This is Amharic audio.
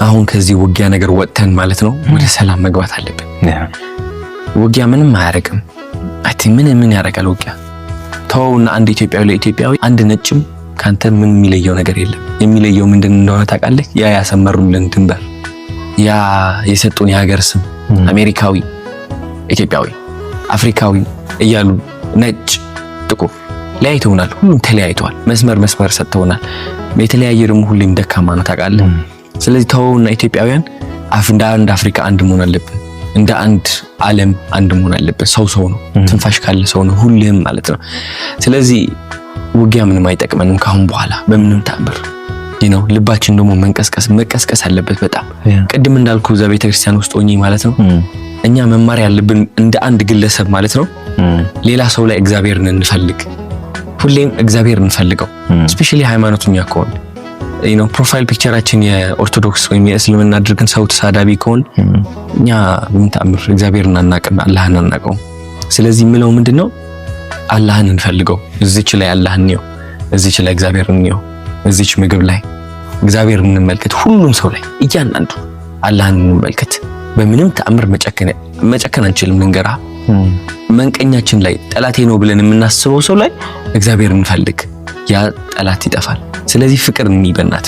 አሁን ከዚህ ውጊያ ነገር ወጥተን ማለት ነው ወደ ሰላም መግባት አለብን። ውጊያ ምንም አያረግም። ምን ያረጋል ውጊያ? ተውና አንድ ኢትዮጵያዊ ለኢትዮጵያዊ አንድ ነጭም ካንተ ምን የሚለየው ነገር የለም። የሚለየው ምንድን እንደሆነ ታውቃለህ? ያ ያሰመሩልን ድንበር፣ ያ የሰጡን የሀገር ስም አሜሪካዊ፣ ኢትዮጵያዊ፣ አፍሪካዊ እያሉ ነጭ፣ ጥቁር ለያይተውናል። ሁሉም ተለያይተዋል። መስመር ሰጥተውናል። የተለያየ ደግሞ ሁሌም ደካማ ነው ታውቃለህ። ስለዚህ ተውና ኢትዮጵያውያን እንደ አንድ አፍሪካ አንድ መሆን አለብን። እንደ አንድ ዓለም አንድ መሆን አለብን። ሰው ነው። ትንፋሽ ካለ ሰው ነው ሁሌም ማለት ነው። ስለዚህ ውጊያ ምንም አይጠቅመንም ካሁን በኋላ በምንም ተአምር። ልባችን ደግሞ መቀስቀስ አለበት በጣም። ቅድም እንዳልኩ እዛ ቤተክርስቲያን ውስጥ ሆኜ ማለት ነው እኛ መማር ያለብን እንደ አንድ ግለሰብ ማለት ነው ሌላ ሰው ላይ እግዚአብሔርን እንፈልግ። ሁሌም እግዚአብሔር እንፈልገው። ስፔሻሊ ሃይማኖተኛ ከሆነ ፕሮፋይል ፒክቸራችን የኦርቶዶክስ ወይም የእስልምና አድርገን ሰው ተሳዳቢ ከሆነ እኛ በምንም ተአምር እግዚአብሔርን አናውቅም፣ አላህን አናውቀውም። ስለዚህ ምለው ምንድነው አላህን እንፈልገው። እዚች ላይ አላህን ነው፣ እዚች ላይ እግዚአብሔርን ነው፣ እዚች ምግብ ላይ እግዚአብሔርን እንመልከት። ሁሉም ሰው ላይ እያንዳንዱ አላህን እንመልከት። በምንም ተአምር መጨከን አንችልም። ልንገራ መንቀኛችን ላይ ጠላቴ ነው ብለን የምናስበው ሰው ላይ እግዚአብሔርን እንፈልግ። ያ ጠላት ይጠፋል። ስለዚህ ፍቅር እንይበናት።